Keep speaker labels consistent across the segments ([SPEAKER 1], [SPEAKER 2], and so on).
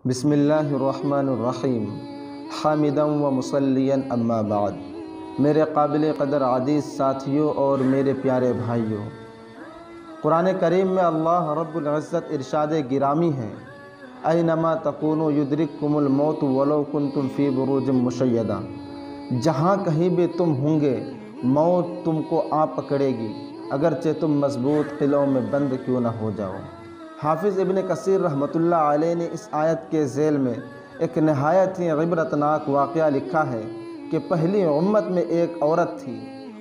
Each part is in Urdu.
[SPEAKER 1] بسم اللہ الرحمن الرحیم حامدا و مصلیا اما بعد۔ میرے قابل قدر عزیز ساتھیوں اور میرے پیارے بھائیوں، قرآن کریم میں اللہ رب العزت ارشاد گرامی ہے، اینما تکونوا یدرککم الموت ولو کنتم فی بروج مشیدہ۔ جہاں کہیں بھی تم ہوں گے موت تم کو آ پکڑے گی، اگرچہ تم مضبوط قلعوں میں بند کیوں نہ ہو جاؤ۔ حافظ ابن کثیر رحمۃ اللہ علیہ نے اس آیت کے ذیل میں ایک نہایت ہی عبرتناک واقعہ لکھا ہے کہ پہلی امت میں ایک عورت تھی،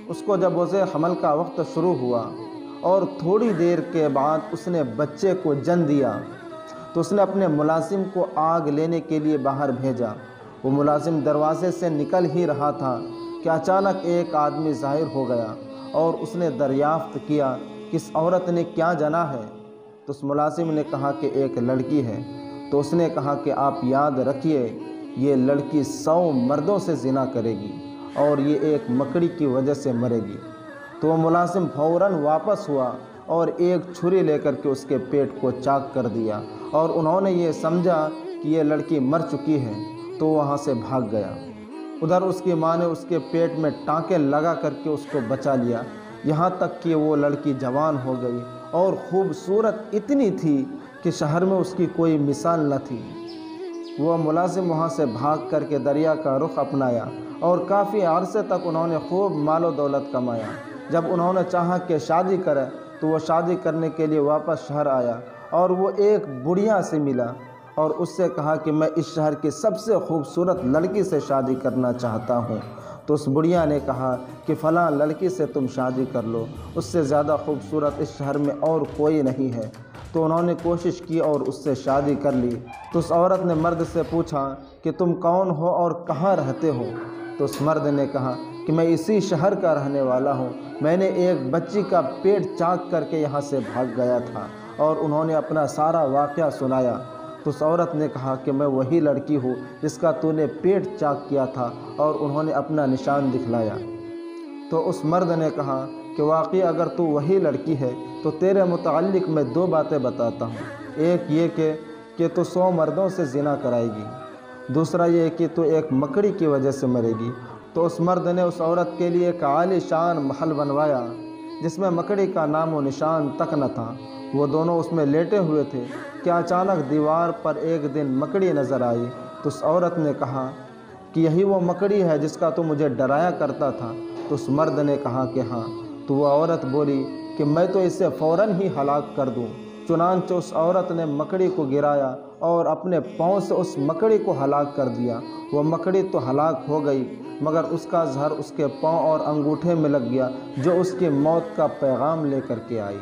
[SPEAKER 1] اس کو جب وضع حمل کا وقت شروع ہوا اور تھوڑی دیر کے بعد اس نے بچے کو جن دیا تو اس نے اپنے ملازم کو آگ لینے کے لیے باہر بھیجا۔ وہ ملازم دروازے سے نکل ہی رہا تھا کہ اچانک ایک آدمی ظاہر ہو گیا اور اس نے دریافت کیا کہ اس عورت نے کیا جنا ہے؟ تو اس ملازم نے کہا کہ ایک لڑکی ہے۔ تو اس نے کہا کہ آپ یاد رکھیے، یہ لڑکی 100 مردوں سے زنا کرے گی اور یہ ایک مکڑی کی وجہ سے مرے گی۔ تو وہ ملازم فوراً واپس ہوا اور ایک چھری لے کر کے اس کے پیٹ کو چاک کر دیا، اور انہوں نے یہ سمجھا کہ یہ لڑکی مر چکی ہے تو وہاں سے بھاگ گیا۔ ادھر اس کی ماں نے اس کے پیٹ میں ٹانکے لگا کر کے اس کو بچا لیا، یہاں تک کہ وہ لڑکی جوان ہو گئی اور خوبصورت اتنی تھی کہ شہر میں اس کی کوئی مثال نہ تھی۔ وہ ملازم وہاں سے بھاگ کر کے دریا کا رخ اپنایا اور کافی عرصے تک انہوں نے خوب مال و دولت کمایا۔ جب انہوں نے چاہا کہ شادی کرے تو وہ شادی کرنے کے لیے واپس شہر آیا اور وہ ایک بڑھیا سے ملا اور اس سے کہا کہ میں اس شہر کی سب سے خوبصورت لڑکی سے شادی کرنا چاہتا ہوں۔ تو اس بڑھیا نے کہا کہ فلاں لڑکی سے تم شادی کر لو، اس سے زیادہ خوبصورت اس شہر میں اور کوئی نہیں ہے۔ تو انہوں نے کوشش کی اور اس سے شادی کر لی۔ تو اس عورت نے مرد سے پوچھا کہ تم کون ہو اور کہاں رہتے ہو؟ تو اس مرد نے کہا کہ میں اسی شہر کا رہنے والا ہوں، میں نے ایک بچی کا پیٹ چاک کر کے یہاں سے بھاگ گیا تھا، اور انہوں نے اپنا سارا واقعہ سنایا۔ تو اس عورت نے کہا کہ میں وہی لڑکی ہوں جس کا تو نے پیٹ چاک کیا تھا، اور انہوں نے اپنا نشان دکھلایا۔ تو اس مرد نے کہا کہ واقعی اگر تو وہی لڑکی ہے تو تیرے متعلق میں 2 باتیں بتاتا ہوں۔ ایک یہ کہ تو 100 مردوں سے زنا کرائے گی، دوسرا یہ کہ تو ایک مکڑی کی وجہ سے مرے گی۔ تو اس مرد نے اس عورت کے لیے ایک عالی شان محل بنوایا جس میں مکڑی کا نام و نشان تک نہ تھا۔ وہ دونوں اس میں لیٹے ہوئے تھے کہ اچانک دیوار پر ایک دن مکڑی نظر آئی۔ تو اس عورت نے کہا کہ یہی وہ مکڑی ہے جس کا تو مجھے ڈرایا کرتا تھا؟ تو اس مرد نے کہا کہ ہاں۔ تو وہ عورت بولی کہ میں تو اسے فوراً ہی ہلاک کر دوں۔ چنانچہ اس عورت نے مکڑی کو گرایا اور اپنے پاؤں سے اس مکڑی کو ہلاک کر دیا۔ وہ مکڑی تو ہلاک ہو گئی مگر اس کا زہر اس کے پاؤں اور انگوٹھے میں لگ گیا جو اس کی موت کا پیغام لے کر کے آئی۔